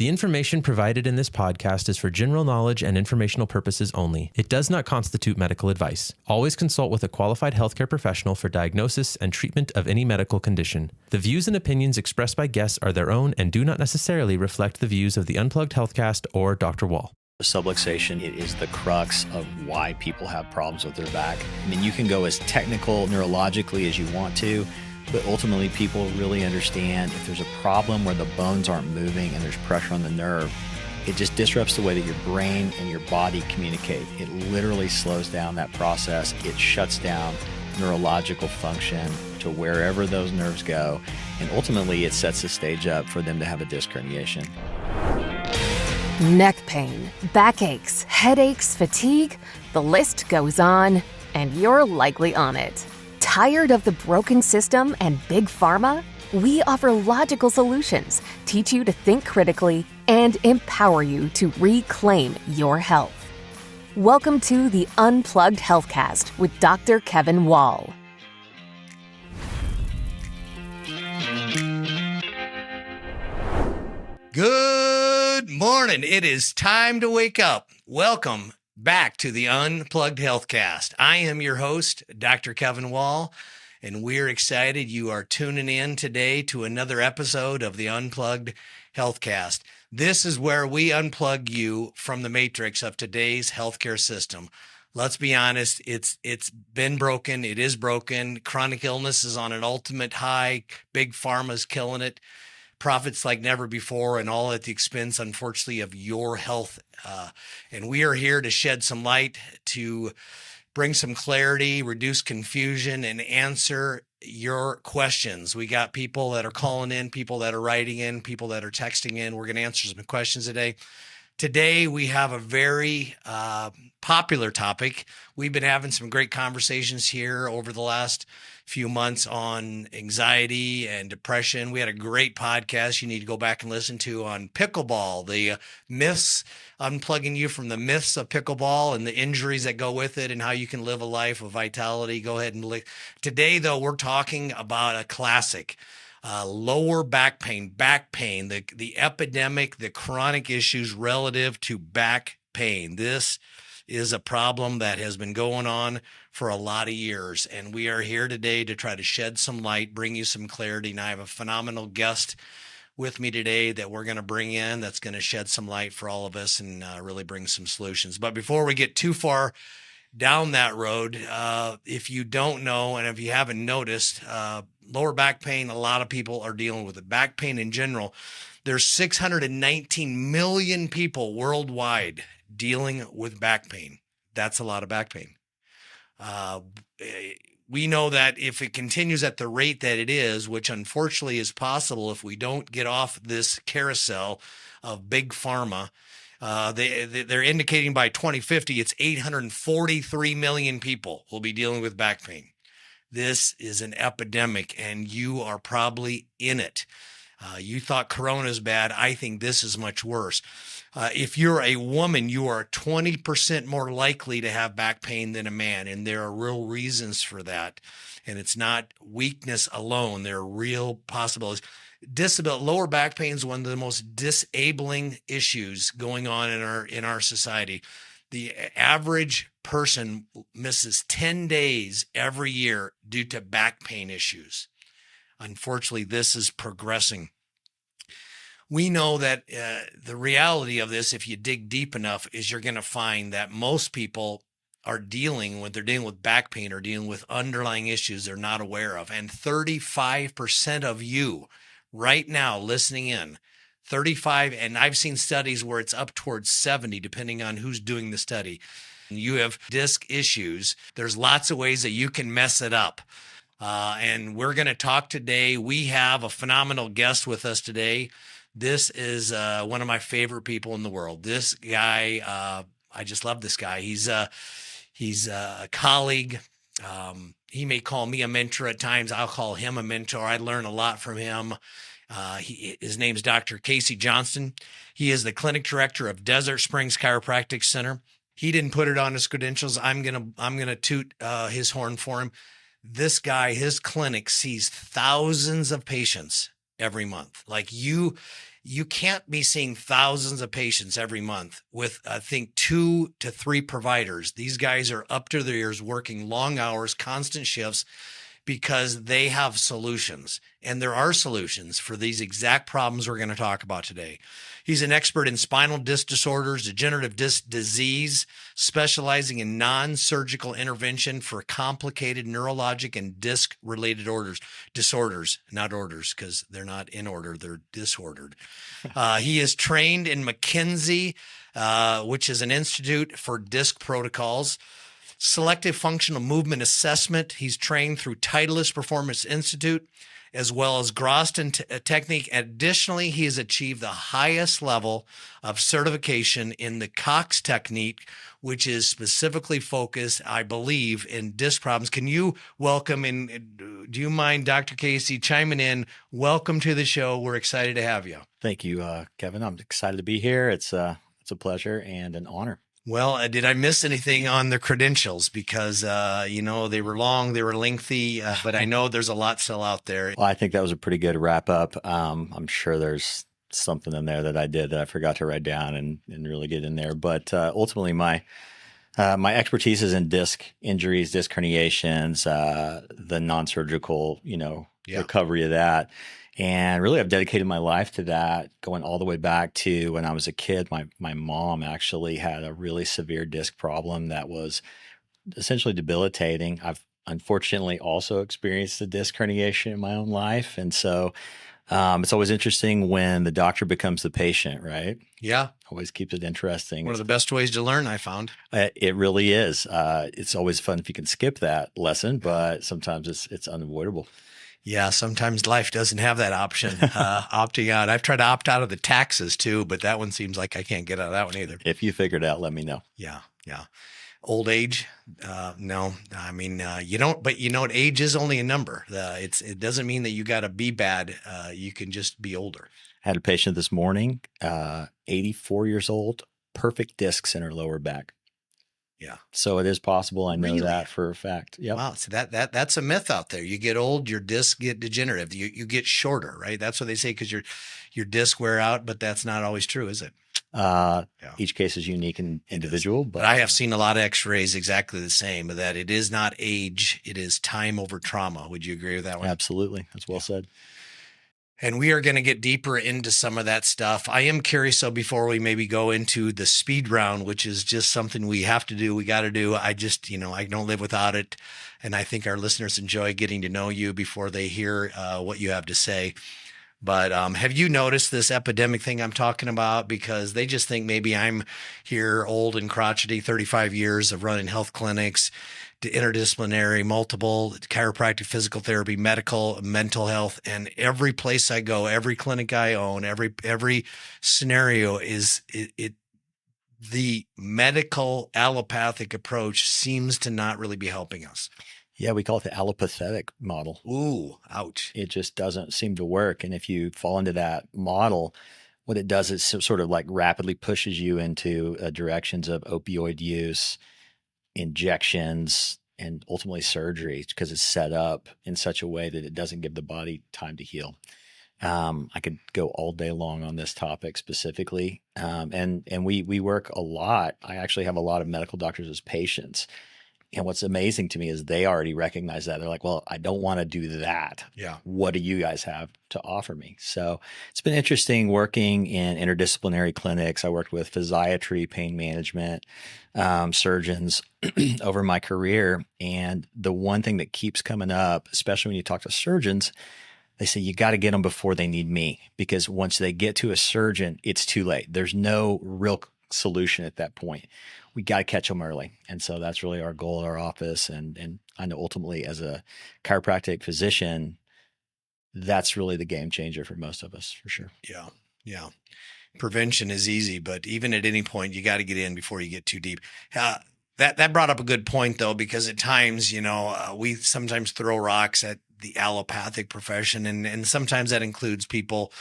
The information provided in this podcast is for general knowledge and informational purposes only. It does not constitute medical advice. Always consult with a qualified healthcare professional for diagnosis and treatment of any medical condition. The views and opinions expressed by guests are their own and do not necessarily reflect the views of the Unplugged Healthcast or Dr. Wall. Subluxation, it is the crux of why people have problems with their back. I mean, you can go as technical neurologically as you want to, but ultimately people really understand if there's a problem where the bones aren't moving and there's pressure on the nerve, it just disrupts the way that your brain and your body communicate. It literally slows down that process. It shuts down neurological function to wherever those nerves go, and ultimately it sets the stage up for them to have a disc herniation. Neck pain, backaches, headaches, fatigue, the list goes on, and you're likely on it. Tired of the broken system and big pharma? We offer logical solutions, teach you to think critically, and empower you to reclaim your health. Welcome to the Unplugged Healthcast with Dr. Kevin Wall. Good morning. It is time to wake up. Welcome back to the Unplugged Healthcast. I am your host, Dr. Kevin Wall, and we're excited you are tuning in today to another episode of the Unplugged Healthcast. This is where we unplug you from the matrix of today's healthcare system. Let's be honest, it's been broken. It is broken. Chronic illness is on an ultimate high. Big pharma's killing it. Profits like never before, and all at the expense, unfortunately, of your health. And we are here to shed some light, to bring some clarity, reduce confusion, and answer your questions. We got people that are calling in, people that are writing in, people that are texting in. We're going to answer some questions today. Today, we have a very popular topic. We've been having some great conversations here over the last few months on anxiety and depression. We had a great podcast you need to go back and listen to on pickleball, the myths, unplugging you from the myths of pickleball and the injuries that go with it and how you can live a life of vitality. Go ahead and look. Today, though, we're talking about a classic. Lower back pain, the epidemic, the chronic issues relative to back pain. This is a problem that has been going on for a lot of years, and we are here today to try to shed some light, bring you some clarity, and I have a phenomenal guest with me today that we're going to bring in that's going to shed some light for all of us and really bring some solutions. But before we get too far down that road, if you don't know and if you haven't noticed, lower back pain, a lot of people are dealing with it. Back pain in general, there's 619 million people worldwide dealing with back pain. That's a lot of back pain. We know that if it continues at the rate that it is, which unfortunately is possible if we don't get off this carousel of big pharma, they're indicating by 2050, it's 843 million people will be dealing with back pain. This is an epidemic, and you are probably in it. You thought Corona is bad. I think this is much worse. If you're a woman, you are 20% more likely to have back pain than a man, and there are real reasons for that. And it's not weakness alone. There are real possibilities. Lower back pain is one of the most disabling issues going on in our society. The average person misses 10 days every year due to back pain issues. Unfortunately, this is progressing. We know that the reality of this, if you dig deep enough, is you're going to find that most people are when they're dealing with back pain, or dealing with underlying issues they're not aware of. And 35% of you right now listening in, 35, and I've seen studies where it's up towards 70, depending on who's doing the study. You have disc issues. There's lots of ways that you can mess it up. And we're going to talk today. We have a phenomenal guest with us today. This is one of my favorite people in the world. This guy, I just love this guy. He's a colleague. He may call me a mentor at times. I'll call him a mentor. I learn a lot from him. His name's Dr. Casey Johnston. He is the clinic director of Desert Springs Chiropractic Center. He didn't put it on his credentials. I'm gonna toot his horn for him. This guy, his clinic sees thousands of patients every month. Like you, you can't be seeing thousands of patients every month with, I think, 2 to 3 providers. These guys are up to their ears working long hours, constant shifts, because they have solutions. And there are solutions for these exact problems we're going to talk about today. He's an expert in spinal disc disorders, degenerative disc disease, specializing in non-surgical intervention for complicated neurologic and disc-related disorders, not orders, because they're not in order, they're disordered. He is trained in McKinsey, which is an institute for disc protocols. Selective functional movement assessment. He's trained through Titleist Performance Institute, as well as Johnston technique. Additionally, he has achieved the highest level of certification in the Cox technique, which is specifically focused, I believe, in disc problems. Can you welcome, and do you mind, Dr. Casey, chiming in? Welcome to the show. We're excited to have you. Thank you, Kevin. I'm excited to be here. It's a pleasure and an honor. Well, did I miss anything on the credentials? Because, they were long, they were lengthy, but I know there's a lot still out there. Well, I think that was a pretty good wrap up. I'm sure there's something in there that I did that I forgot to write down and really get in there. But ultimately, my expertise is in disc injuries, disc herniations, the non-surgical, recovery of that. And really, I've dedicated my life to that, going all the way back to when I was a kid. My mom actually had a really severe disc problem that was essentially debilitating. I've unfortunately also experienced a disc herniation in my own life. And so it's always interesting when the doctor becomes the patient, right? Yeah. Always keeps it interesting. One of the best ways to learn, I found. It really is. It's always fun if you can skip that lesson, but sometimes it's unavoidable. Yeah, sometimes life doesn't have that option, opting out. I've tried to opt out of the taxes too, but that one seems like I can't get out of that one either. If you figure it out, let me know. Yeah. Old age? No. I mean, you don't, but age is only a number. It doesn't mean that you got to be bad. You can just be older. I had a patient this morning, 84 years old, perfect discs in her lower back. Yeah. So it is possible. I know Really? that for a fact. Yep. Wow. So that's a myth out there. You get old, your discs get degenerative. You get shorter, right? That's what they say because your discs wear out, but that's not always true, is it? Each case is unique and individual. But I have seen a lot of x-rays exactly the same, that it is not age, it is time over trauma. Would you agree with that one? Absolutely. That's well said. And we are going to get deeper into some of that stuff. I am curious, though, before we maybe go into the speed round, which is just something we have to do, we got to do. I just, I don't live without it. And I think our listeners enjoy getting to know you before they hear what you have to say. But have you noticed this epidemic thing I'm talking about? Because they just think maybe I'm here old and crotchety, 35 years of running health clinics, interdisciplinary, multiple, chiropractic, physical therapy, medical, mental health. And every place I go, every clinic I own, every scenario is the medical allopathic approach seems to not really be helping us. Yeah, we call it the allopathetic model. Ooh, ouch. It just doesn't seem to work. And if you fall into that model, what it does is sort of like rapidly pushes you into directions of opioid use, injections, and ultimately surgery because it's set up in such a way that it doesn't give the body time to heal. I could go all day long on this topic specifically. And we work a lot. I actually have a lot of medical doctors as patients. And what's amazing to me is they already recognize that. They're like, well, I don't want to do that. Yeah. What do you guys have to offer me? So it's been interesting working in interdisciplinary clinics. I worked with physiatry, pain management, surgeons over my career. And the one thing that keeps coming up, especially when you talk to surgeons, they say you got to get them before they need me, because once they get to a surgeon, it's too late. There's no real solution at that point. We got to catch them early. And so that's really our goal at our office. And I know ultimately as a chiropractic physician, that's really the game changer for most of us, for sure. Yeah. Prevention is easy, but even at any point, you got to get in before you get too deep. That brought up a good point, though, because at times, we sometimes throw rocks at the allopathic profession. And sometimes that includes people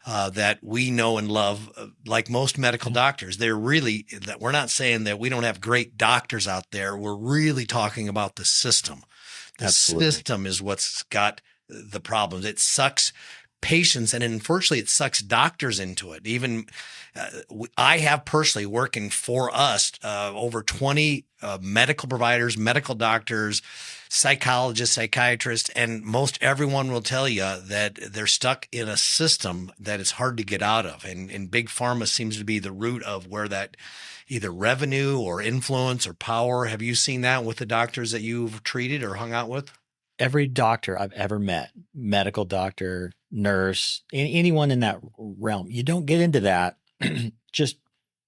that we know and love, like most medical doctors. We're not saying that we don't have great doctors out there. We're really talking about the system. The Absolutely. System is what's got the problems. It sucks patients, and unfortunately it sucks doctors into it. Even I have personally working for us over 20 medical providers, medical doctors, psychologists, psychiatrists, and most everyone will tell you that they're stuck in a system that is hard to get out of. And big pharma seems to be the root of where that either revenue or influence or power. Have you seen that with the doctors that you've treated or hung out with? Every doctor I've ever met, medical doctor, nurse, anyone in that realm, you don't get into that just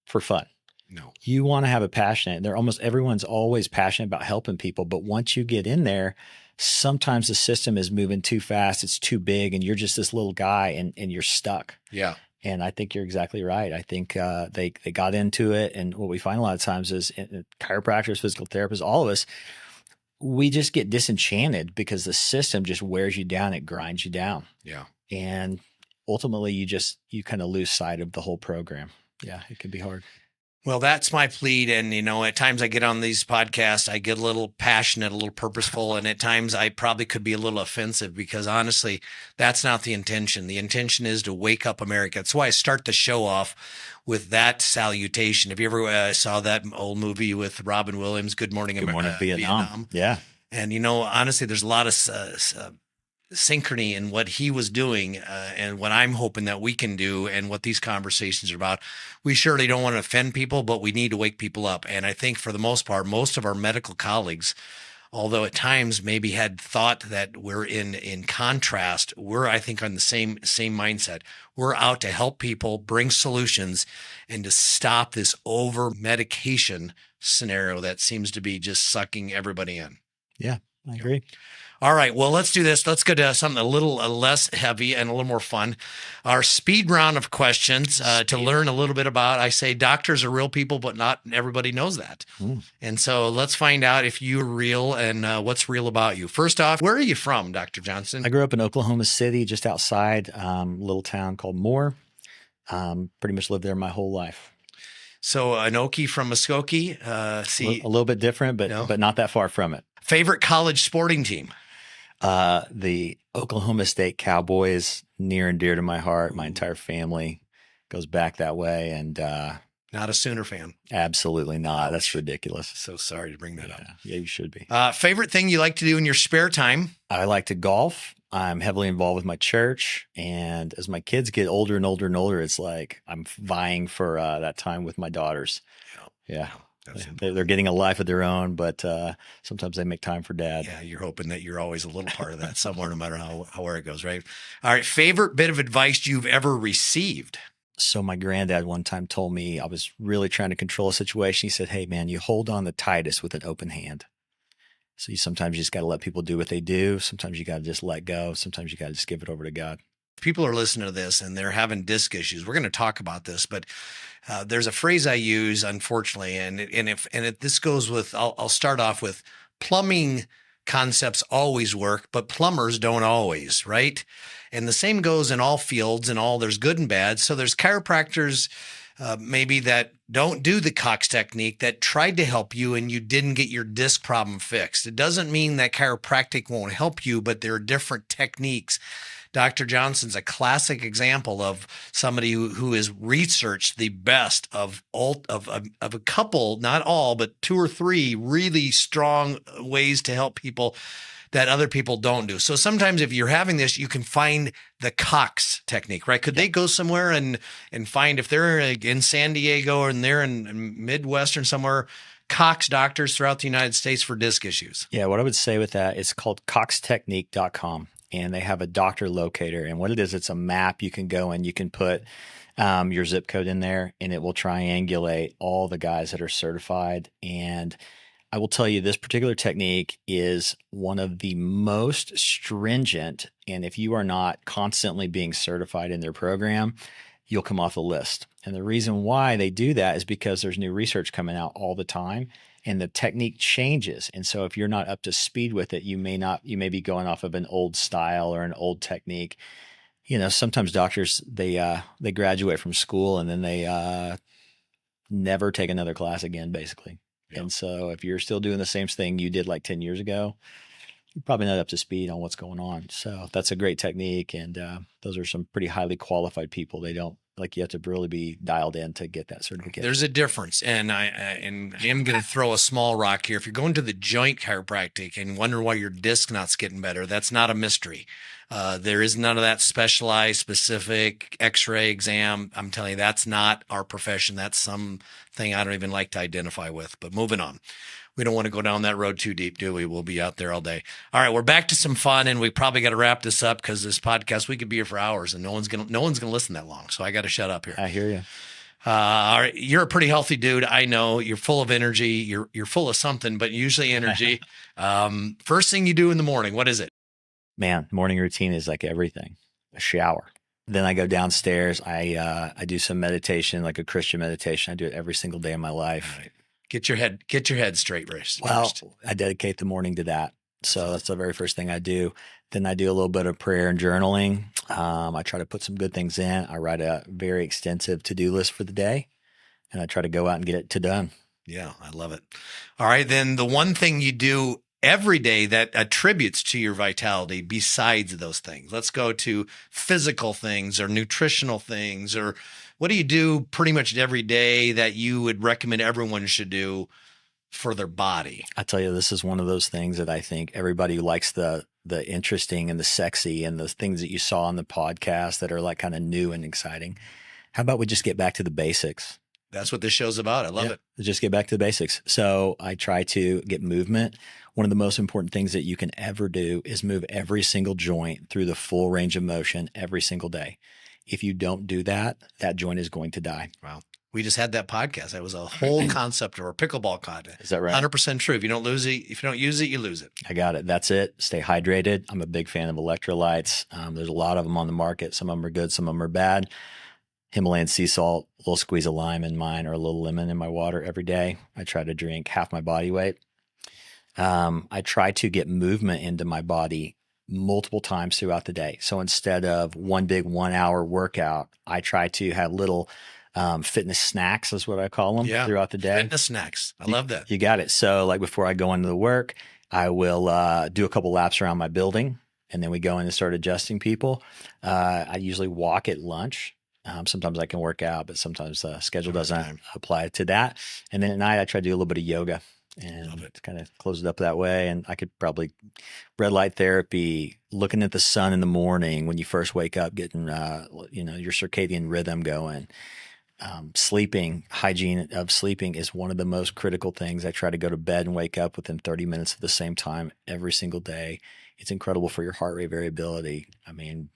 for fun. No. You want to have a passion. Everyone's always passionate about helping people. But once you get in there, sometimes the system is moving too fast. It's too big and you're just this little guy and you're stuck. Yeah. And I think you're exactly right. I think they got into it. And what we find a lot of times is chiropractors, physical therapists, all of us, we just get disenchanted because the system just wears you down. It grinds you down. Yeah. And ultimately you kind of lose sight of the whole program. Yeah, it can be hard. Well, that's my plea. And, at times I get on these podcasts, I get a little passionate, a little purposeful, and at times I probably could be a little offensive because honestly, that's not the intention. The intention is to wake up America. That's why I start the show off with that salutation. Have you ever saw that old movie with Robin Williams, Good Morning, Good Morning, Vietnam? Yeah. And, honestly, there's a lot of synchrony in what he was doing and what I'm hoping that we can do and what these conversations are about. We surely don't want to offend people, but we need to wake people up. And I think for the most part, most of our medical colleagues, although at times maybe had thought that we're in contrast, we're, I think, on the same mindset. We're out to help people, bring solutions, and to stop this over medication scenario that seems to be just sucking everybody in. Yeah, I agree. All right, well, let's do this. Let's go to something a little less heavy and a little more fun. Our speed round of questions to learn a little bit about, I say doctors are real people, but not everybody knows that. And so let's find out if you're real and what's real about you. First off, where are you from, Dr. Johnston? I grew up in Oklahoma City, just outside a little town called Moore. Pretty much lived there my whole life. So an Okie from Muskogee. A little bit different, but not that far from it. Favorite college sporting team? The Oklahoma State Cowboys, near and dear to my heart. My entire family goes back that way. And not a Sooner fan? Absolutely not. That's ridiculous. So sorry to bring that up. Yeah, you should be. Favorite thing you like to do in your spare time? I like to golf. I'm heavily involved with my church. And as my kids get older and older and older, it's like I'm vying for that time with my daughters. Yeah. They're getting a life of their own, but sometimes they make time for dad. Yeah, you're hoping that you're always a little part of that somewhere, no matter where it goes, right? All right, favorite bit of advice you've ever received? So my granddad one time told me, I was really trying to control a situation. He said, hey, man, you hold on the tightest with an open hand. So sometimes you just got to let people do what they do. Sometimes you got to just let go. Sometimes you got to just give it over to God. People are listening to this and they're having disc issues. We're going to talk about this, but there's a phrase I use, unfortunately, and this goes with. I'll start off with plumbing concepts always work, but plumbers don't always, right? And the same goes in all fields and all. There's good and bad. So there's chiropractors maybe that don't do the Cox technique that tried to help you and you didn't get your disc problem fixed. It doesn't mean that chiropractic won't help you, but there are different techniques. Dr. Johnston's a classic example of somebody who has researched the best of a couple, not all, but 2 or 3 really strong ways to help people that other people don't do. So sometimes if you're having this, you can find the Cox technique, right? Could they go somewhere and find, if they're in San Diego and they're in Midwestern somewhere, Cox doctors throughout the United States for disc issues? Yeah, what I would say with that, it's called coxtechnique.com. And they have a doctor locator. And what it is, it's a map you can go and you can put your zip code in there and it will triangulate all the guys that are certified. And I will tell you, this particular technique is one of the most stringent. And if you are not constantly being certified in their program, you'll come off the list. And the reason why they do that is because there's new research coming out all the time. And the technique changes. And so if you're not up to speed with it, you may be going off of an old style or an old technique. You know, sometimes doctors, they graduate from school and then they never take another class again, basically. Yep. And so if you're still doing the same thing you did like 10 years ago, you're probably not up to speed on what's going on. So that's a great technique. And those are some pretty highly qualified people. They don't, like, you have to really be dialed in to get that certification. There's a difference. And I am going to throw a small rock here. If you're going to the joint chiropractic and wonder why your disc knot's getting better, that's not a mystery. There is none of that specialized, specific x-ray exam. I'm telling you, that's not our profession. That's something I don't even like to identify with. But moving on. We don't want to go down that road too deep, do we? We'll be out there all day. All right, we're back to some fun, and we probably got to wrap this up because this podcast, we could be here for hours, and no one's gonna listen that long. So I got to shut up here. I hear you. All right, you're a pretty healthy dude. I know you're full of energy. You're full of something, but usually energy. First thing you do in the morning, what is it? Man, morning routine is like everything. A shower. Then I go downstairs. I do some meditation, like a Christian meditation. I do it every single day of my life. All right. Get your head straight, Race. Well, I dedicate the morning to that. So that's the very first thing I do. Then I do a little bit of prayer and journaling. I try to put some good things in. I write a very extensive to-do list for the day, and I try to go out and get it done. Yeah, I love it. All right, then the one thing you do every day that attributes to your vitality besides those things. Let's go to physical things or nutritional things, or what do you do pretty much every day that you would recommend everyone should do for their body? I tell you, this is one of those things that I think everybody who likes the interesting and the sexy and the things that you saw on the podcast that are like kind of new and exciting. How about we just get back to the basics? That's what this show's about. I love it. Just get back to the basics. So I try to get movement. One of the most important things that you can ever do is move every single joint through the full range of motion every single day. If you don't do that, that joint is going to die. Wow. We just had that podcast. That was a whole concept of our pickleball content. Is that right? 100% true. If you don't use it, you lose it. I got it. That's it. Stay hydrated. I'm a big fan of electrolytes. There's a lot of them on the market. Some of them are good. Some of them are bad. Himalayan sea salt, a little squeeze of lime in mine or a little lemon in my water every day. I try to drink half my body weight. I try to get movement into my body multiple times throughout the day. So instead of one big 1 hour workout, I try to have little fitness snacks is what I call them throughout the day. Fitness snacks. I love that. You got it. So like before I go into the work, I will do a couple laps around my building, and then we go in and start adjusting people. I usually walk at lunch. Sometimes I can work out, but sometimes the schedule doesn't apply to that. And then at night, I try to do a little bit of yoga and kind of close it up that way. And I could probably red light therapy, looking at the sun in the morning when you first wake up, getting your circadian rhythm going. Sleeping, hygiene of sleeping is one of the most critical things. I try to go to bed and wake up within 30 minutes of the same time every single day. It's incredible for your heart rate variability. I mean,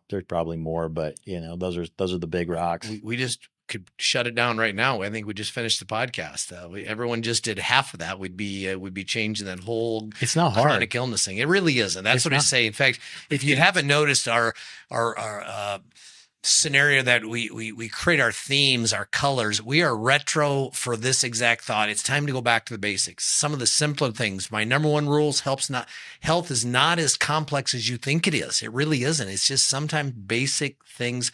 there's probably more, but those are the big rocks. We just could shut it down right now. I think we just finished the podcast. Everyone just did half of that. We'd be changing that whole it's not hard chronic illness thing. It really isn't. That's what I say. In fact, if you haven't noticed our scenario that we create our themes, our colors, we are retro for this exact thought. It's time to go back to the basics. Some of the simpler things. My number one rules health is not as complex as you think it is. It really isn't. It's just sometimes basic things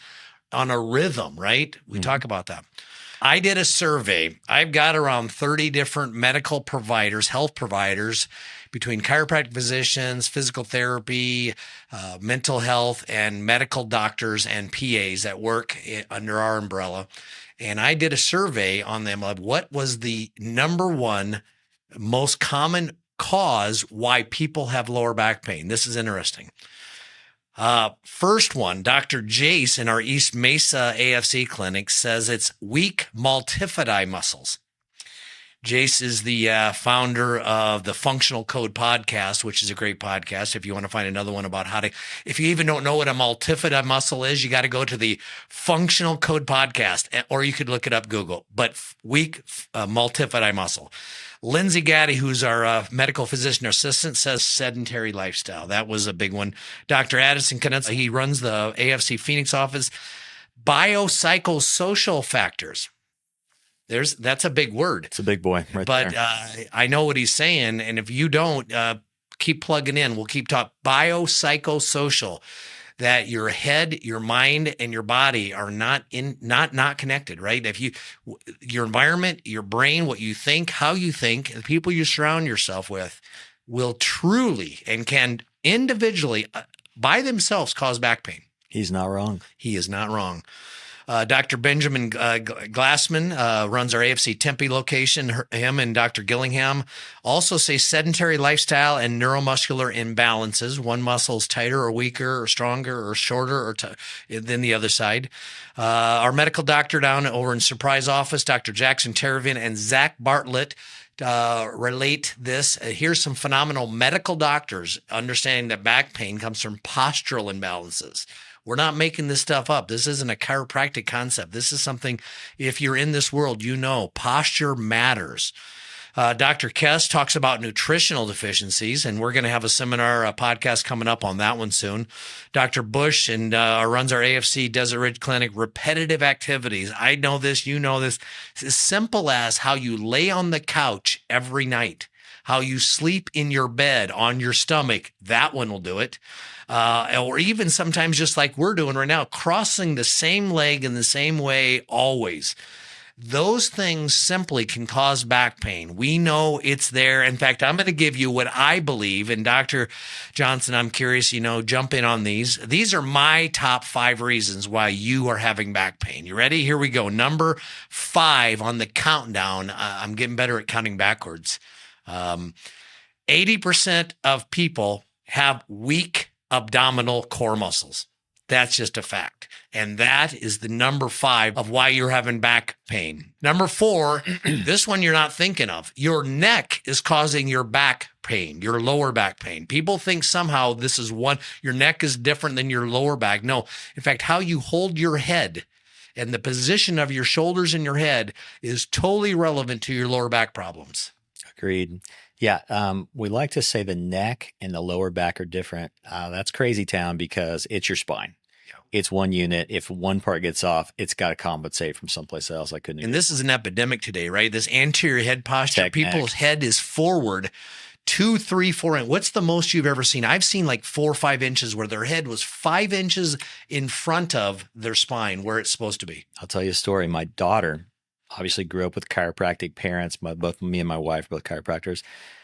on a rhythm, right? We talk about that. I did a survey. I've got around 30 different medical providers, health providers, between chiropractic physicians, physical therapy, mental health, and medical doctors and PAs that work under our umbrella. And I did a survey on them of what was the number one most common cause why people have lower back pain. This is interesting. First one, Dr. Jace in our East Mesa AFC clinic says it's weak multifidi muscles. Jace is the founder of the Functional Code podcast, which is a great podcast. If you want to find another one about if you even don't know what a multifidi muscle is, you got to go to the Functional Code podcast, or you could look it up, Google, but weak multifidi muscle. Lindsay Gaddy, who's our medical physician assistant, says sedentary lifestyle. That was a big one. Dr. Addison Knutz, he runs the AFC Phoenix office. Biopsychosocial factors. That's a big word. It's a big boy right there. But I know what he's saying, and if you don't, keep plugging in. We'll keep talking. Biopsychosocial, that your head, your mind, and your body are not connected, right? If your environment, your brain, what you think, how you think, the people you surround yourself with will truly and can individually by themselves cause back pain. He's not wrong. He is not wrong. Dr. Benjamin Glassman runs our AFC Tempe location. Him and Dr. Gillingham also say sedentary lifestyle and neuromuscular imbalances. One muscle is tighter or weaker or stronger or shorter than the other side. Our medical doctor down over in Surprise office, Dr. Jackson Teravin and Zach Bartlett, relate this. Here's some phenomenal medical doctors understanding that back pain comes from postural imbalances. We're not making this stuff up. This isn't a chiropractic concept. This is something, if you're in this world, you know, posture matters. Dr. Kess talks about nutritional deficiencies, and we're going to have a seminar, a podcast coming up on that one soon. Dr. Bush and runs our AFC Desert Ridge Clinic, repetitive activities. I know this, you know this. It's as simple as how you lay on the couch every night, how you sleep in your bed on your stomach. That one will do it. Or even sometimes just like we're doing right now, crossing the same leg in the same way always. Those things simply can cause back pain. We know it's there. In fact, I'm going to give you what I believe. And Dr. Johnston, I'm curious, jump in on these. These are my top 5 reasons why you are having back pain. You ready? Here we go. Number 5 on the countdown. I'm getting better at counting backwards. 80% of people have weak abdominal core muscles. That's just a fact. And that is the number 5 of why you're having back pain. Number 4, this one you're not thinking of. Your neck is causing your back pain, your lower back pain. People think somehow this is your neck is different than your lower back. No, in fact, how you hold your head and the position of your shoulders and your head is totally relevant to your lower back problems. Agreed. Yeah, we like to say the neck and the lower back are different. That's crazy town because it's your spine. It's one unit. If one part gets off, it's got to compensate from someplace else. And this is an epidemic today, right? This anterior head posture. People's head is forward 2, 3, 4 inches. What's the most you've ever seen? I've seen like 4 or 5 inches where their head was 5 inches in front of their spine where it's supposed to be. I'll tell you a story. My daughter obviously grew up with chiropractic parents. Both me and my wife are both chiropractors.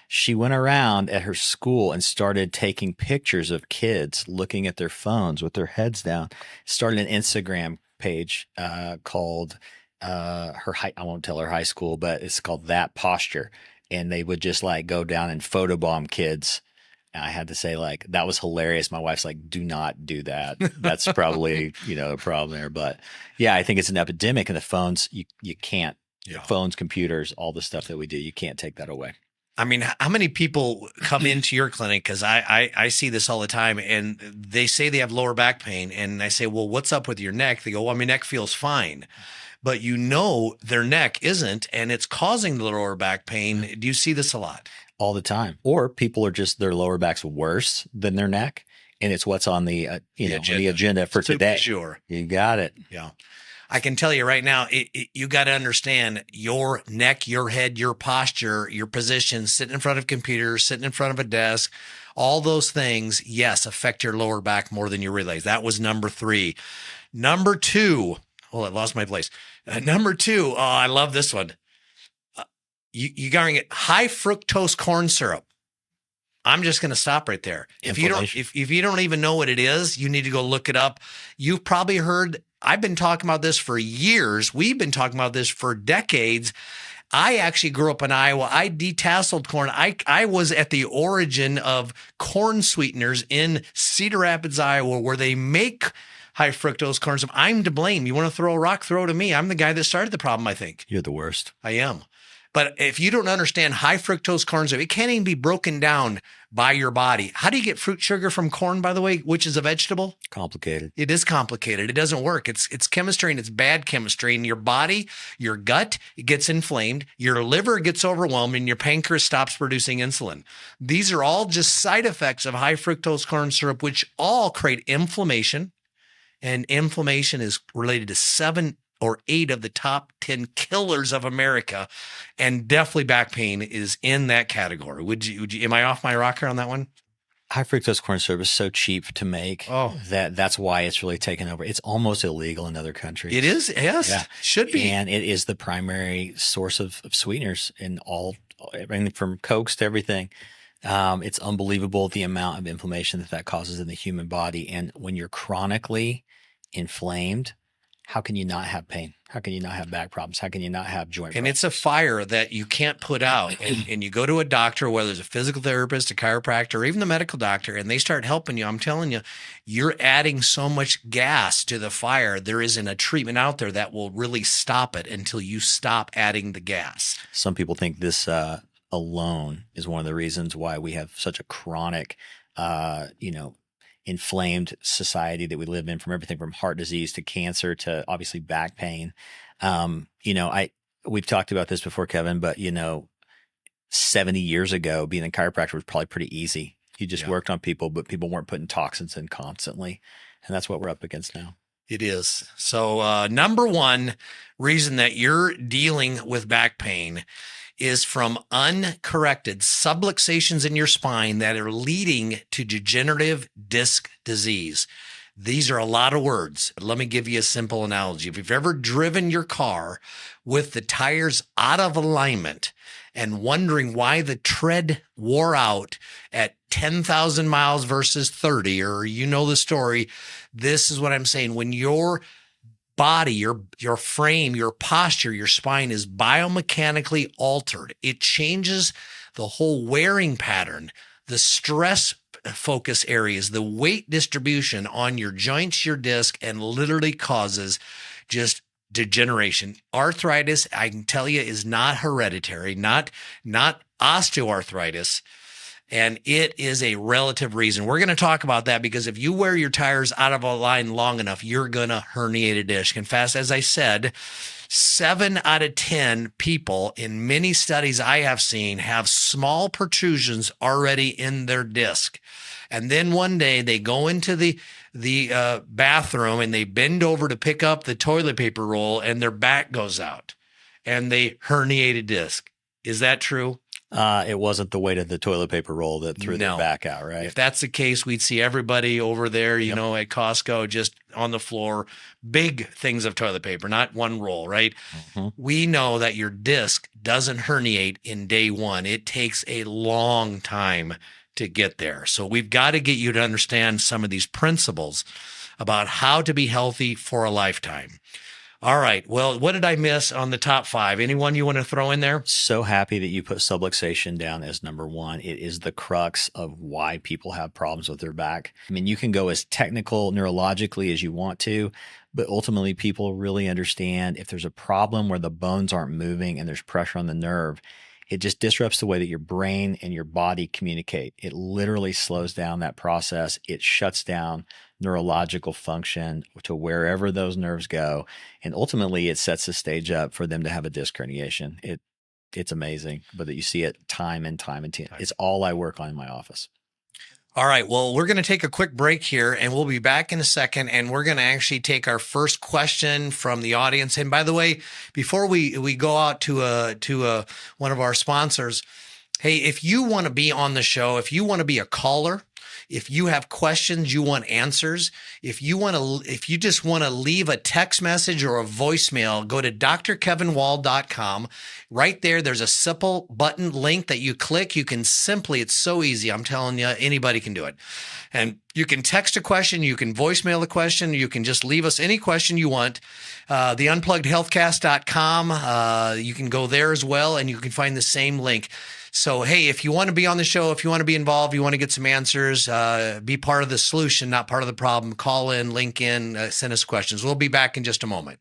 She went around at her school and started taking pictures of kids looking at their phones with their heads down. Started an Instagram page called I won't tell her high school, but it's called That Posture. And they would just like go down and photobomb kids. And I had to say, like, that was hilarious. My wife's like, do not do that. That's probably, a problem there. But yeah, I think it's an epidemic, and the phones, you can't, phones, computers, all the stuff that we do, you can't take that away. I mean, how many people come into your clinic? Because I see this all the time, and they say they have lower back pain. And I say, well, what's up with your neck? They go, well, my neck feels fine. But their neck isn't, and it's causing the lower back pain. Do you see this a lot? All the time. Or people are just, their lower back's worse than their neck, and it's what's on the agenda for today. Sure. You got it. Yeah. I can tell you right now, you got to understand your neck, your head, your posture, your position, sitting in front of computers, sitting in front of a desk, all those things, yes, affect your lower back more than you realize. That was number 3. Number 2, I lost my place. Number 2, I love this one. You got to get high fructose corn syrup. I'm just going to stop right there. If you don't even know what it is, you need to go look it up. You've probably heard, I've been talking about this for years. We've been talking about this for decades. I actually grew up in Iowa. I detasseled corn. I was at the origin of corn sweeteners in Cedar Rapids, Iowa, where they make high fructose corn syrup. I'm to blame. You want to throw a rock, throw it at me. I'm the guy that started the problem, I think. You're the worst. I am. But if you don't understand high fructose corn syrup, it can't even be broken down by your body. How do you get fruit sugar from corn, by the way, which is a vegetable? Complicated. It is complicated. It doesn't work. It's chemistry, and it's bad chemistry. And your body, your gut, it gets inflamed. Your liver gets overwhelmed, and your pancreas stops producing insulin. These are all just side effects of high fructose corn syrup, which all create inflammation. And inflammation is related to 7 or 8 of the top 10 killers of America, and definitely back pain is in that category. Would you am I off my rocker on that one? High fructose corn syrup is so cheap to make that's why it's really taken over. It's almost illegal in other countries. It is, yes, yeah. Should be, and it is the primary source of sweeteners in everything from Cokes to everything. It's unbelievable the amount of inflammation that causes in the human body. And when you're chronically inflamed, how can you not have pain? How can you not have back problems? How can you not have joint And problems? it's a fire that you can't put out. And you go to a doctor, whether it's a physical therapist, a chiropractor, or even the medical doctor, and they start helping you. I'm telling you, you're adding so much gas to the fire. There isn't a treatment out there that will really stop it until you stop adding the gas. Some people think this alone is one of the reasons why we have such a chronic, inflamed society that we live in, from everything from heart disease to cancer to obviously back pain. We've talked about this before, Kevin, but 70 years ago, being a chiropractor was probably pretty easy. You just worked on people, but people weren't putting toxins in constantly. And that's what we're up against now. It is. So number one reason that you're dealing with back pain is from uncorrected subluxations in your spine that are leading to degenerative disc disease. These are a lot of words, but let me give you a simple analogy. If you've ever driven your car with the tires out of alignment and wondering why the tread wore out at 10,000 miles versus 30, or the story, this is what I'm saying. When your body, your frame, your posture, your spine is biomechanically altered, it changes the whole wearing pattern, the stress focus areas, the weight distribution on your joints, your disc, and literally causes just degeneration. Arthritis, I can tell you, is not hereditary, not osteoarthritis. And it is a relative reason. We're going to talk about that because if you wear your tires out of a line long enough, you're going to herniate a disc. In fact, as I said, 7 out of 10 people in many studies I have seen have small protrusions already in their disc. And then one day they go into the bathroom and they bend over to pick up the toilet paper roll and their back goes out and they herniate a disc. Is that true? It wasn't the weight of the toilet paper roll that threw their back out, right? If that's the case, we'd see everybody over there, at Costco, just on the floor, big things of toilet paper, not one roll, right? Mm-hmm. We know that your disc doesn't herniate in day one. It takes a long time to get there. So we've got to get you to understand some of these principles about how to be healthy for a lifetime. All right. Well, what did I miss on the top 5? Anyone you want to throw in there? So happy that you put subluxation down as number 1. It is the crux of why people have problems with their back. I mean, you can go as technical neurologically as you want to, but ultimately people really understand if there's a problem where the bones aren't moving and there's pressure on the nerve, it just disrupts the way that your brain and your body communicate. It literally slows down that process. It shuts down neurological function to wherever those nerves go. And ultimately, it sets the stage up for them to have a disc herniation. It's amazing, but that you see it time and time and time. It's all I work on in my office. All right. Well, we're going to take a quick break here and we'll be back in a second. And we're going to actually take our first question from the audience. And by the way, before we go out to one of our sponsors, hey, if you want to be on the show, if you want to be a caller, if you have questions, you want answers, if you just want to leave a text message or a voicemail, go to drkevinwall.com. Right there, there's a simple button link that you click. You can simply, it's so easy. I'm telling you, anybody can do it. And you can text a question, you can voicemail a question, you can just leave us any question you want. The unpluggedhealthcast.com, you can go there as well, and you can find the same link. So, hey, if you want to be on the show, if you want to be involved, you want to get some answers, be part of the solution, not part of the problem, call in, link in, send us questions. We'll be back in just a moment.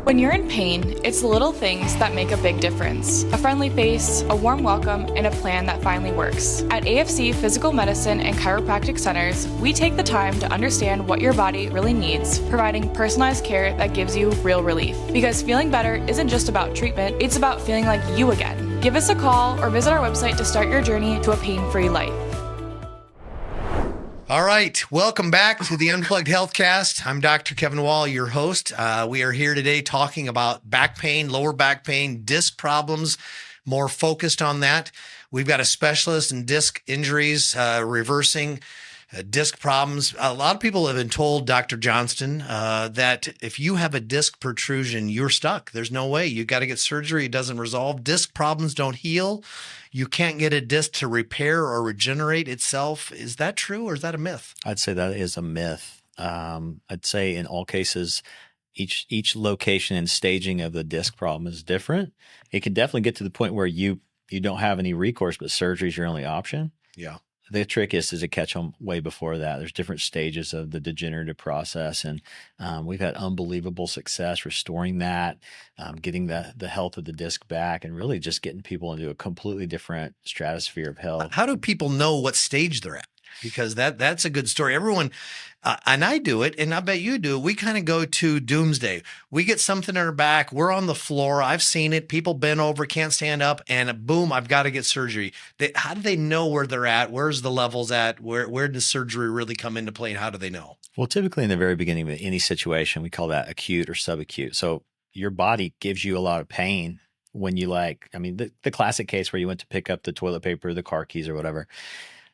When you're in pain, it's the little things that make a big difference. A friendly face, a warm welcome, and a plan that finally works. At AFC Physical Medicine and Chiropractic Centers, we take the time to understand what your body really needs, providing personalized care that gives you real relief. Because feeling better isn't just about treatment, it's about feeling like you again. Give us a call or visit our website to start your journey to a pain-free life. All right. Welcome back to the Unplugged Healthcast. I'm Dr. Kevin Wall, your host. We are here today talking about back pain, lower back pain, disc problems, more focused on that. We've got a specialist in disc injuries, reversing disc problems. A lot of people have been told, Dr. Johnston, that if you have a disc protrusion, you're stuck. There's no way. You got to get surgery. It doesn't resolve. Disc problems don't heal. You can't get a disc to repair or regenerate itself. Is that true, or is that a myth? I'd say that is a myth. I'd say in all cases, each location and staging of the disc problem is different. It can definitely get to the point where you don't have any recourse, but surgery is your only option. Yeah. The trick is to catch them way before that. There's different stages of the degenerative process, and we've had unbelievable success restoring that, getting the health of the disc back, and really just getting people into a completely different stratosphere of health. How do people know what stage they're at? Because that's a good story. Everyone, and I do it, and I bet you do. We kind of go to doomsday. We get something in our back. We're on the floor. I've seen it. People bent over, can't stand up, and boom, I've got to get surgery. How do they know where they're at? Where's the levels at? Where does surgery really come into play, and how do they know? Well, typically in the very beginning of any situation, we call that acute or subacute. So your body gives you a lot of pain when you the classic case where you went to pick up the toilet paper, the car keys, or whatever.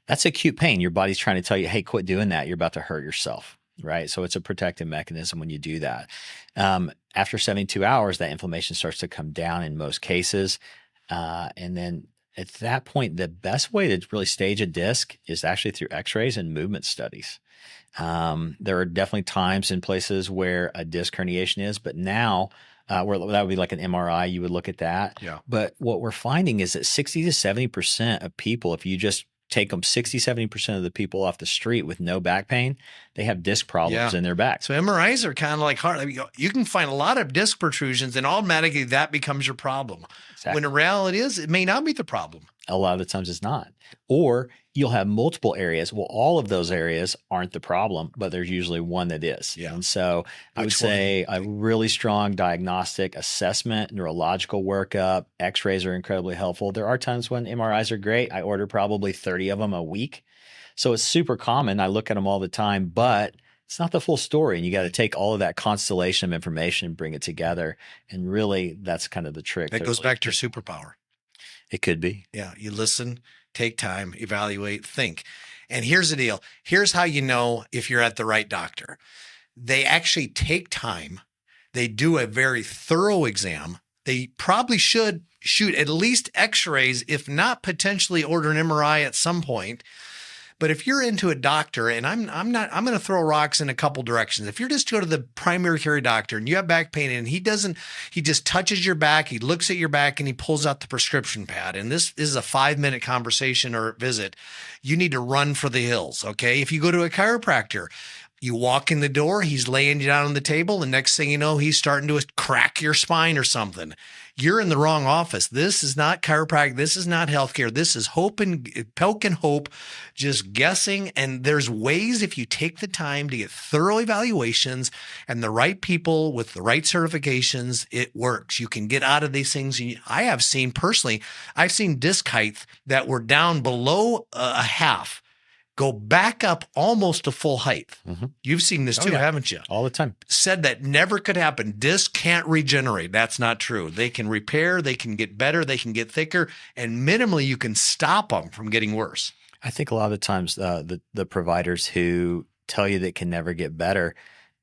That's acute pain. Your body's trying to tell you, hey, quit doing that. You're about to hurt yourself, right? So it's a protective mechanism when you do that. After 72 hours, that inflammation starts to come down in most cases. And then at that point, the best way to really stage a disc is actually through x-rays and movement studies. There are definitely times and places where a disc herniation is, but now where that would be like an MRI, you would look at that. Yeah. But what we're finding is that 60 to 70% of people, if you just take them 60, 70% of the people off the street with no back pain, they have disc problems in their back. So MRIs are kind of like hard. You can find a lot of disc protrusions and automatically that becomes your problem. Exactly. When the reality is it may not be the problem. A lot of the times it's not. Or you'll have multiple areas. Well, all of those areas aren't the problem, but there's usually one that is. Yeah. And so I would say a really strong diagnostic assessment, neurological workup, x-rays are incredibly helpful. There are times when MRIs are great. I order probably 30 of them a week. So it's super common. I look at them all the time, but it's not the full story. And you got to take all of that constellation of information and bring it together. And really, that's kind of the trick. That goes back to your superpower. It could be. Yeah. You listen, take time, evaluate, think. And here's the deal. Here's how you know if you're at the right doctor. They actually take time. They do a very thorough exam. They probably should shoot at least x-rays, if not potentially order an MRI at some point. But if you're into a doctor, and I'm going to throw rocks in a couple directions. If you're just go to the primary care doctor and you have back pain and he just touches your back, he looks at your back and he pulls out the prescription pad. And this is a 5-minute conversation or visit. You need to run for the hills. Okay. If you go to a chiropractor, you walk in the door, he's laying you down on the table. And next thing you know, he's starting to crack your spine or something. You're in the wrong office. This is not chiropractic. This is not healthcare. This is poke and hope, just guessing. And there's ways, if you take the time to get thorough evaluations and the right people with the right certifications, it works. You can get out of these things. I have seen personally, I've seen disc height that were down below a half go back up almost to full height. Mm-hmm. You've seen this too, haven't you? All the time. Said that never could happen. Discs can't regenerate. That's not true. They can repair, they can get better, they can get thicker, and minimally you can stop them from getting worse. I think a lot of the times the providers who tell you that it can never get better,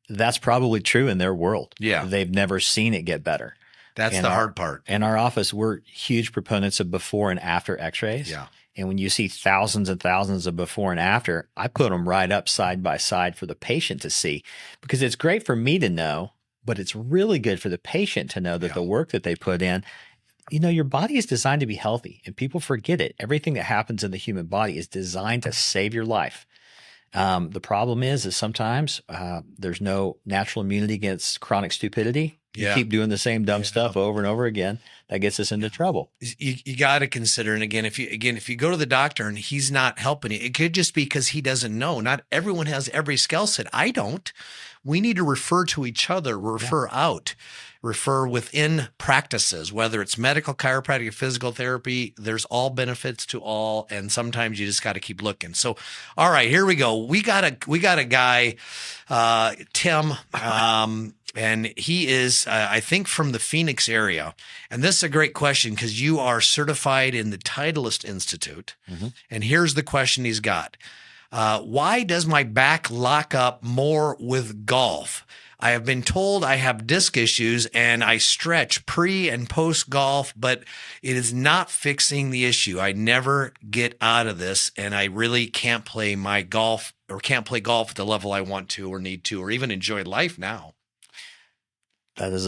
that's probably true in their world. Yeah. They've never seen it get better. That's the hard part. In our office, we're huge proponents of before and after x-rays. Yeah. And when you see thousands and thousands of before and after, I put them right up side by side for the patient to see, because it's great for me to know, but it's really good for the patient to know that the work that they put in, your body is designed to be healthy, and people forget it. Everything that happens in the human body is designed to save your life. The problem is sometimes there's no natural immunity against chronic stupidity. You keep doing the same dumb stuff over and over again. That gets us into trouble. You got to consider, and again, if you go to the doctor and he's not helping you, it could just be because he doesn't know. Not everyone has every skill set. I don't. We need to refer to each other, refer out, refer within practices, whether it's medical, chiropractic, physical therapy. There's all benefits to all, and sometimes you just got to keep looking. So, all right, here we go. We got a guy, Tim. And he is, I think, from the Phoenix area. And this is a great question because you are certified in the Titleist Institute. Mm-hmm. And here's the question he's got. Why does my back lock up more with golf? I have been told I have disc issues and I stretch pre and post golf, but it is not fixing the issue. I never get out of this, and I really can't play my golf or can't play golf at the level I want to or need to, or even enjoy life now. That is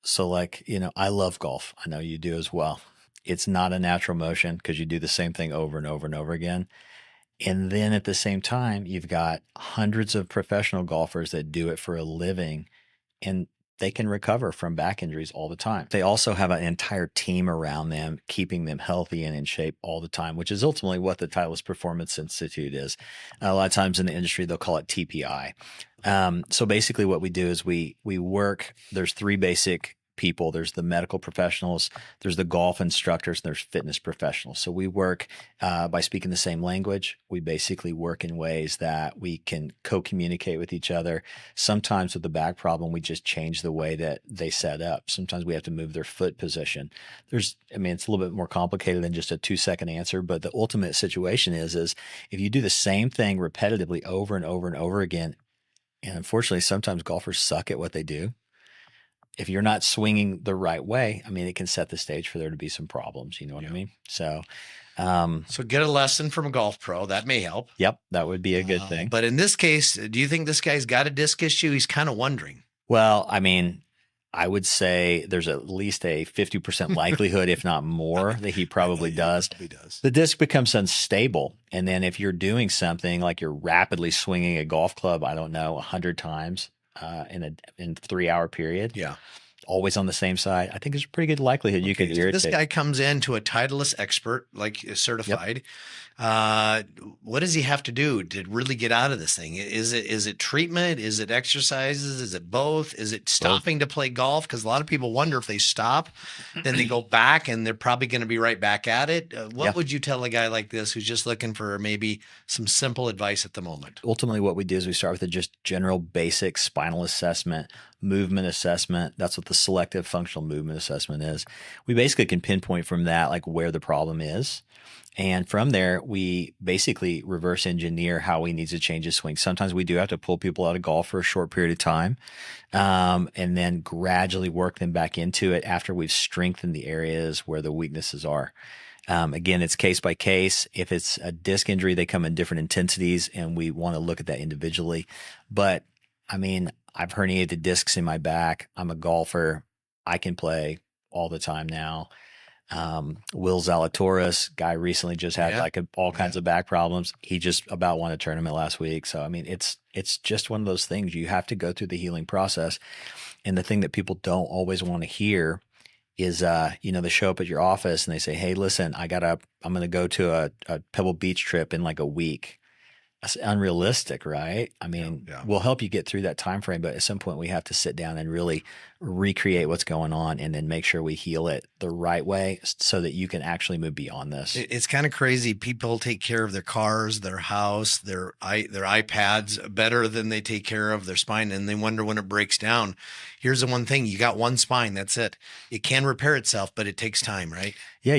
so like, I love golf. I know you do as well. It's not a natural motion because you do the same thing over and over and over again. And then at the same time, you've got hundreds of professional golfers that do it for a living, and they can recover from back injuries all the time. They also have an entire team around them, keeping them healthy and in shape all the time, which is ultimately what the Titleist Performance Institute is. A lot of times in the industry, they'll call it TPI. So basically what we do is we work, there's three basic people. There's the medical professionals, there's the golf instructors, and there's fitness professionals. So we work by speaking the same language. We basically work in ways that we can co-communicate with each other. Sometimes with the back problem, we just change the way that they set up. Sometimes we have to move their foot position. It's a little bit more complicated than just a 2-second answer, but the ultimate situation is if you do the same thing repetitively over and over and over again, and unfortunately, sometimes golfers suck at what they do. If you're not swinging the right way, it can set the stage for there to be some problems. You know what I mean? So get a lesson from a golf pro. That may help. Yep. That would be a good thing. But in this case, do you think this guy's got a disc issue? He's kind of wondering. Well, I would say there's at least a 50% likelihood, if not more, that he probably does. He does. The disc becomes unstable. And then if you're doing something like you're rapidly swinging a golf club, 100 times, in a 3-hour period. Yeah. Always on the same side. I think there's a pretty good likelihood you could irritate. This guy comes in to a Titleist expert, like certified. Yep. What does he have to do to really get out of this thing? Is it treatment? Is it exercises? Is it both? Is it stopping to play golf? Because a lot of people wonder if they stop, then they go back and they're probably going to be right back at it. What would you tell a guy like this who's just looking for maybe some simple advice at the moment? Ultimately, what we do is we start with a just general basic spinal assessment, movement assessment. That's what the selective functional movement assessment is. We basically can pinpoint from that like where the problem is. And from there, we basically reverse engineer how he needs to change his swing. Sometimes we do have to pull people out of golf for a short period of time, and then gradually work them back into it after we've strengthened the areas where the weaknesses are. Again, it's case by case. If it's a disc injury, they come in different intensities, and we want to look at that individually. But I've herniated discs in my back. I'm a golfer. I can play all the time now. Will Zalatoris, guy recently just had all kinds of back problems. He just about won a tournament last week. So, it's just one of those things. You have to go through the healing process. And the thing that people don't always want to hear is, they show up at your office and they say, hey, listen, I'm going to go to a Pebble Beach trip in like a week. That's unrealistic, right? We'll help you get through that time frame, but at some point we have to sit down and really recreate what's going on and then make sure we heal it the right way so that you can actually move beyond this. It's kind of crazy. People take care of their cars, their house, their iPads better than they take care of their spine, and they wonder when it breaks down. Here's the one thing. You got one spine. That's it. It can repair itself, but it takes time, right? Yeah,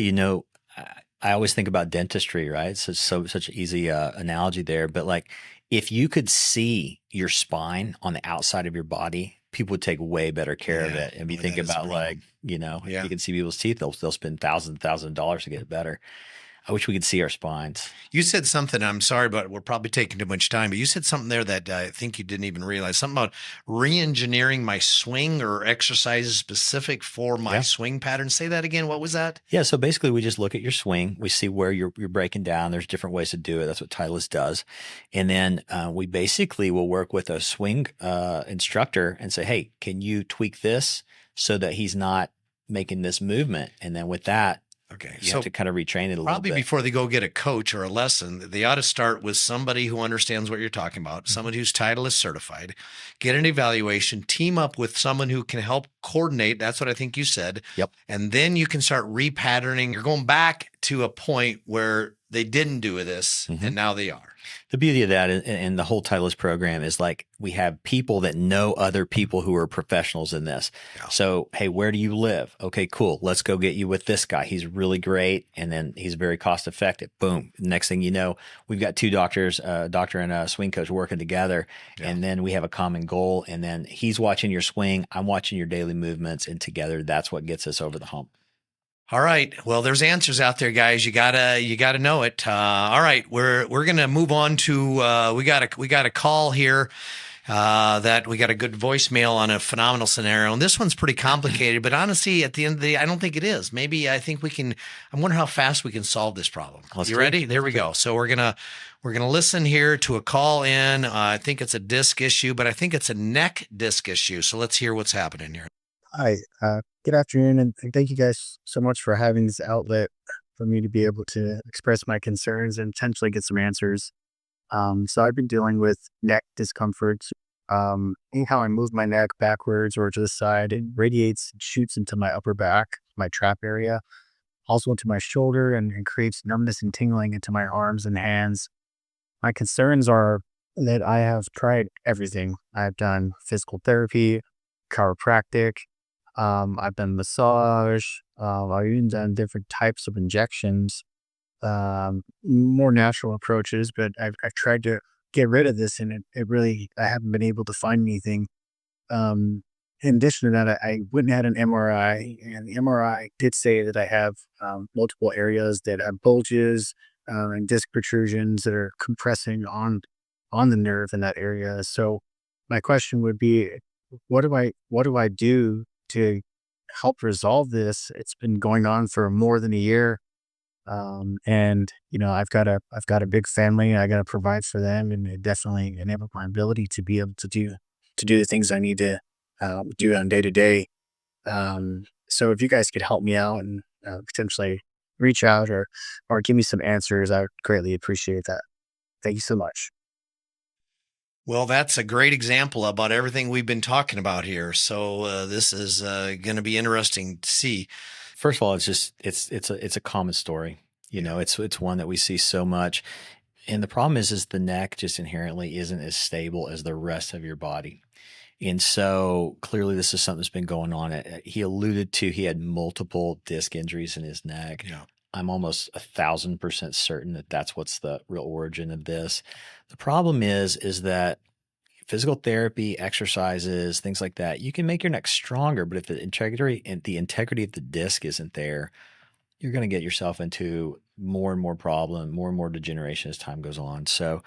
I always think about dentistry, right? It's such an easy analogy there. But like, if you could see your spine on the outside of your body, people would take way better care of it. And if you think about if you can see people's teeth, they'll spend thousands of dollars to get it better. I wish we could see our spines. You said something, I'm sorry, but we're probably taking too much time, but you said something there that I think you didn't even realize, something about re-engineering my swing or exercises specific for my swing pattern. Say that again. What was that? Yeah. So basically we just look at your swing. We see where you're breaking down. There's different ways to do it. That's what Titleist does. And then we basically will work with a swing instructor and say, hey, can you tweak this so that he's not making this movement? And then with that, you have to kind of retrain it a little bit. Probably before they go get a coach or a lesson, they ought to start with somebody who understands what you're talking about, somebody who's Titleist certified, get an evaluation, team up with someone who can help coordinate. That's what I think you said. Yep. And then you can start repatterning. You're going back to a point where they didn't do this, and now they are. The beauty of that and the whole Titleist program is like we have people that know other people who are professionals in this. Yeah. So, hey, where do you live? Okay, cool. Let's go get you with this guy. He's really great. And then he's very cost effective. Boom. Next thing you know, we've got two doctors, a doctor and a swing coach working together. Yeah. And then we have a common goal. And then he's watching your swing. I'm watching your daily movements. And together, that's what gets us over the hump. All right. Well, there's answers out there, guys. You gotta know it. All right. We're gonna move on to we got a call here. That we got a good voicemail on a phenomenal scenario, and this one's pretty complicated. But honestly, at the end of the day, I don't think it is. Maybe I think we can. I wonder how fast we can solve this problem. You ready? There we go. So we're gonna listen here to a call in. I think it's a disc issue, but I think it's a neck disc issue. So let's hear what's happening here. Hi, good afternoon, and thank you guys so much for having this outlet for me to be able to express my concerns and potentially get some answers. So I've been dealing with neck discomfort. Anyhow I move my neck backwards or to the side, it radiates, shoots into my upper back, my trap area, also into my shoulder, and creates numbness and tingling into my arms and hands. My concerns are that I have tried everything. I've done physical therapy, chiropractic, I've done massage, I've even done different types of injections, more natural approaches, but I've tried to get rid of this, and it really, I haven't been able to find anything. In addition to that, I went and had an MRI, and the MRI did say that I have multiple areas that have bulges and disc protrusions that are compressing on the nerve in that area. So my question would be, what do I do to help resolve this? It's been going on for more than a year. And I've got a big family. I got to provide for them, and it definitely enabled my ability to be able to do the things I need to do on day to day. So if you guys could help me out and potentially reach out or give me some answers, I would greatly appreciate that. Thank you so much. Well, that's a great example about everything we've been talking about here. So this is going to be interesting to see. First of all, it's a common story. It's one that we see so much. And the problem is the neck just inherently isn't as stable as the rest of your body. And so clearly this is something that's been going on. He alluded to he had multiple disc injuries in his neck. Yeah. I'm almost 1,000% certain that that's what's the real origin of this. The problem is that physical therapy, exercises, things like that, you can make your neck stronger, but if the integrity of the disc isn't there, you're going to get yourself into more and more problem, more and more degeneration as time goes on. So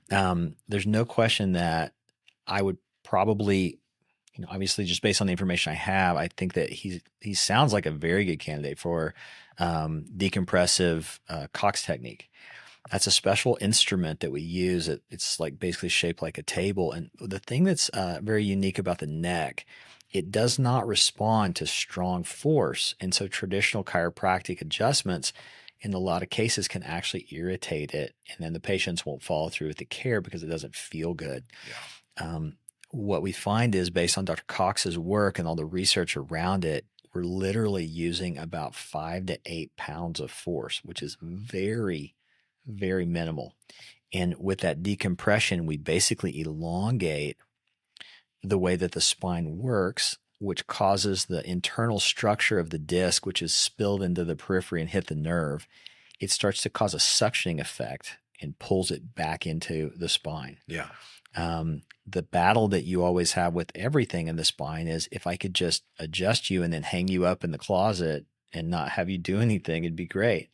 there's no question that I would probably, obviously just based on the information I have, I think that he sounds like a very good candidate for decompressive Cox technique. That's a special instrument that we use. It's like basically shaped like a table. And the thing that's very unique about the neck, it does not respond to strong force. And so traditional chiropractic adjustments in a lot of cases can actually irritate it. And then the patients won't follow through with the care because it doesn't feel good. Yeah. What we find is based on Dr. Cox's work and all the research around it, we're literally using about 5 to 8 pounds of force, which is very, very minimal. And with that decompression, we basically elongate the way that the spine works, which causes the internal structure of the disc, which is spilled into the periphery and hit the nerve. It starts to cause a suctioning effect and pulls it back into the spine. Yeah. The battle that you always have with everything in the spine is if I could just adjust you and then hang you up in the closet and not have you do anything, it'd be great.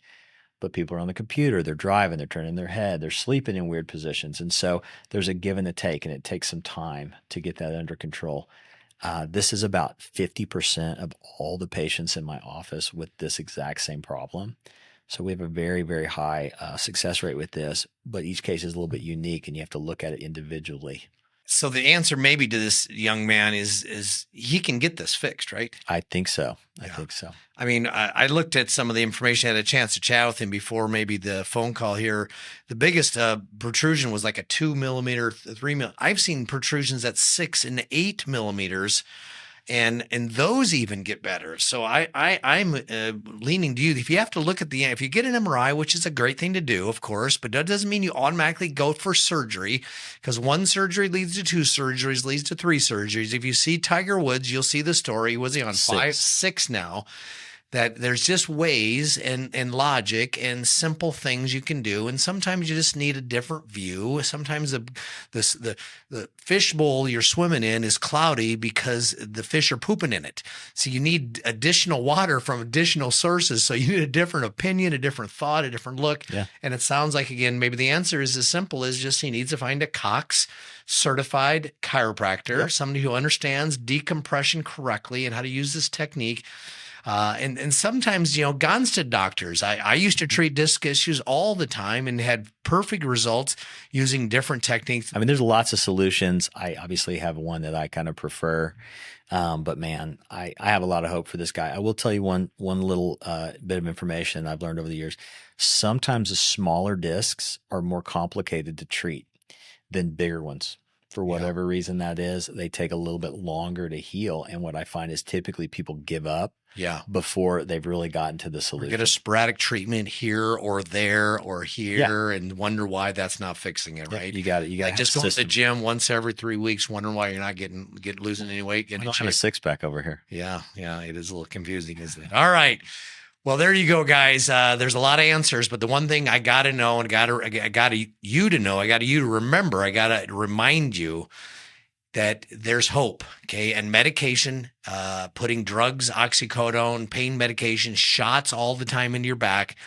But people are on the computer, they're driving, they're turning their head, they're sleeping in weird positions. And so there's a give and a take, and it takes some time to get that under control. This is about 50% of all the patients in my office with this exact same problem. So we have a very, very high success rate with this, but each case is a little bit unique and you have to look at it individually. So the answer maybe to this young man is he can get this fixed, right? I think so. I think so. I mean, I looked at some of the information. I had a chance to chat with him before maybe the phone call here. The biggest protrusion was like a 2 millimeter, 3 millimeter. I've seen protrusions at 6 and 8 millimeters. and those even get better. So I'm leaning to you. If you have to look at if you get an MRI, which is a great thing to do, of course, but that doesn't mean you automatically go for surgery, because one surgery leads to two surgeries, leads to three surgeries. If you see Tiger Woods, you'll see the story. Was he on 6 now? That there's just ways and logic and simple things you can do. And sometimes you just need a different view. Sometimes the fish bowl you're swimming in is cloudy because the fish are pooping in it. So you need additional water from additional sources. So you need a different opinion, a different thought, a different look. Yeah. And it sounds like, again, maybe the answer is as simple as just he needs to find a Cox certified chiropractor, somebody who understands decompression correctly and how to use this technique. And sometimes, Johnston doctors, I used to treat disc issues all the time and had perfect results using different techniques. I mean, there's lots of solutions. I obviously have one that I kind of prefer. But man, I have a lot of hope for this guy. I will tell you one little bit of information I've learned over the years. Sometimes the smaller discs are more complicated to treat than bigger ones. For whatever reason that is, they take a little bit longer to heal. And what I find is typically people give up before they've really gotten to the solution. Get a sporadic treatment here or there or here and wonder why that's not fixing it, right? You got it. You got just going to the gym once every 3 weeks, wondering why you're not losing any weight. I don't have a six-pack over here. Yeah, it is a little confusing, isn't it? All right. Well, there you go, guys. There's a lot of answers, but the one thing I got to know and I got you to know, I got you to remember, I got to remind you that there's hope, okay? And medication, putting drugs, oxycodone, pain medication, shots all the time into your back.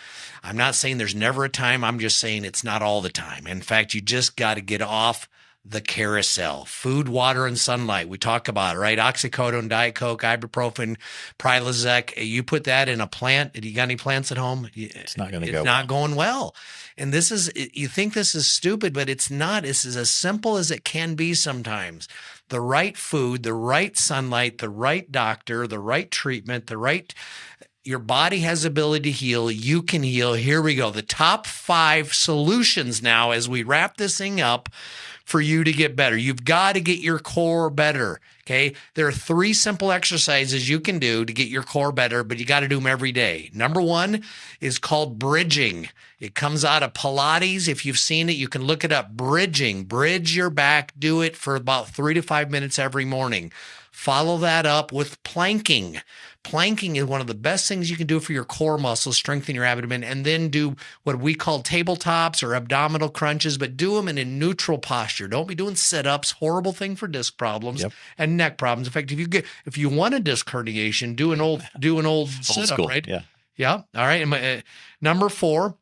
I'm not saying there's never a time. I'm just saying it's not all the time. In fact, you just got to get off the carousel. Food, water, and sunlight. We talk about it, right? Oxycodone, Diet Coke, ibuprofen, Prilosec. You put that in a plant. You got any plants at home? It's not going to go. It's not going well. And this is, you think this is stupid, but it's not. This is as simple as it can be sometimes. The right food, the right sunlight, the right doctor, the right treatment, your body has the ability to heal. You can heal. Here we go. The top 5 solutions now as we wrap this thing up for you to get better. You've got to get your core better, okay? There are 3 simple exercises you can do to get your core better, but you got to do them every day. Number 1 is called bridging. It comes out of Pilates. If you've seen it, you can look it up. Bridging. Bridge your back. Do it for about 3 to 5 minutes every morning. Follow that up with planking. Planking is one of the best things you can do for your core muscles, strengthen your abdomen, and then do what we call tabletops or abdominal crunches, but do them in a neutral posture. Don't be doing sit-ups, horrible thing for disc problems and neck problems. In fact, if you want a disc herniation, do an old sit-up, right? Yeah. All right. And number 4,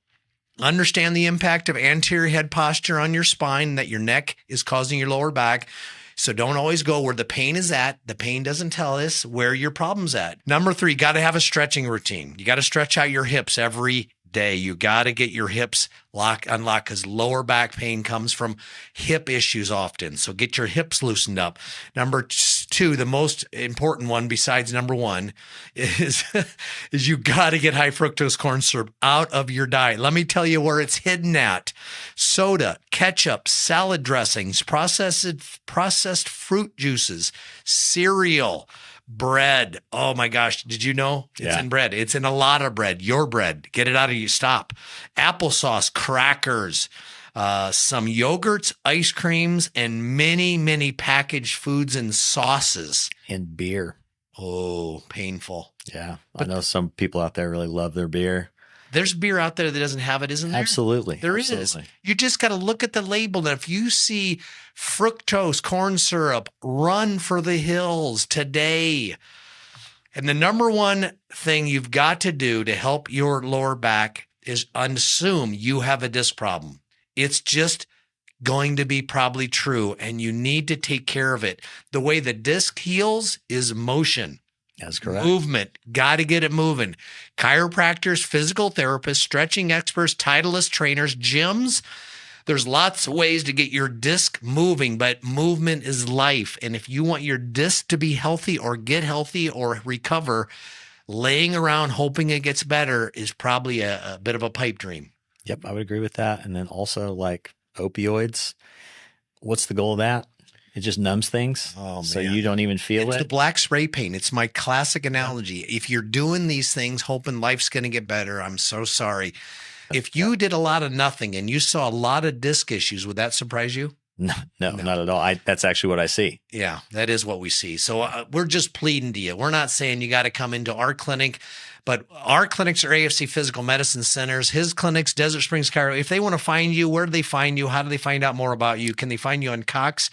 understand the impact of anterior head posture on your spine, that your neck is causing your lower back. So don't always go where the pain is at. The pain doesn't tell us where your problem's at. Number 3, got to have a stretching routine. You got to stretch out your hips every day. You got to get your hips unlocked because lower back pain comes from hip issues often. So get your hips loosened up. Number 2, the most important one besides number 1 is you got to get high fructose corn syrup out of your diet. Let me tell you where it's hidden at. Soda, ketchup, salad dressings, processed fruit juices, cereal, bread. Oh my gosh. Did you know? It's in bread. It's in a lot of bread. Your bread. Get it out of you. Stop. Applesauce, crackers, some yogurts, ice creams, and many, many packaged foods and sauces. And beer. Oh, painful. Yeah. But I know some people out there really love their beer. There's beer out there that doesn't have it, isn't there? Absolutely. There is. You just got to look at the label. And if you see fructose corn syrup, run for the hills today. And the number 1 thing you've got to do to help your lower back is assume you have a disc problem. It's just going to be probably true, and you need to take care of it. The way the disc heals is motion. That's correct. Movement. Got to get it moving. Chiropractors, physical therapists, stretching experts, Titleist trainers, gyms. There's lots of ways to get your disc moving, but movement is life. And if you want your disc to be healthy or get healthy or recover, laying around hoping it gets better is probably a bit of a pipe dream. Yep, I would agree with that. And then also like opioids. What's the goal of that? It just numbs things. Oh, so man. you don't even feel It's it. the black spray paint. It's my classic analogy. If you're doing these things hoping life's going to get better, I'm so sorry. If you did a lot of nothing and you saw a lot of disc issues, would that surprise you? No, not at all. That's actually what I see. Yeah, that is what we see. So we're just pleading to you. We're not saying you got to come into our clinic, but our clinics are AFC Physical Medicine Centers. His clinics, Desert Springs Chiro. If they want to find you, where do they find you? How do they find out more about you? Can they find you on Cox?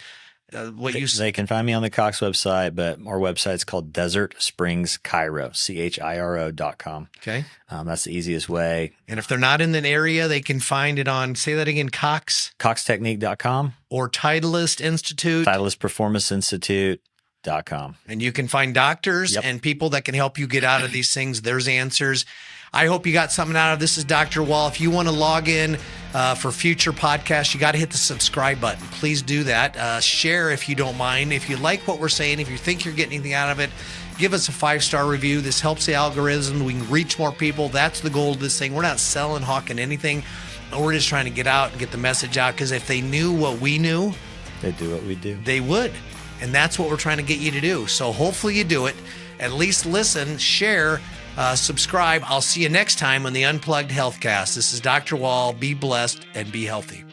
They can find me on the Cox website, but our website's called Desert Springs Chiro, CHIRO.com. Okay. That's the easiest way. And if they're not in an area, they can find it on, say that again, Cox? CoxTechnique.com. Or Titleist Institute. Titleist Performance Institute.com. And you can find doctors and people that can help you get out of these things. There's answers. I hope you got something out of this. Is Dr. Wall. If you want to log in for future podcasts, you got to hit the subscribe button. Please do that. Share if you don't mind. If you like what we're saying, if you think you're getting anything out of it, give us a 5-star review. This helps the algorithm. We can reach more people. That's the goal of this thing. We're not selling, hawking anything. We're just trying to get out and get the message out, because if they knew what we knew, they'd do what we do. They would. And that's what we're trying to get you to do. So hopefully you do it. At least listen, share, subscribe. I'll see you next time on the Unplugged Healthcast. This is Dr. Wall. Be blessed and be healthy.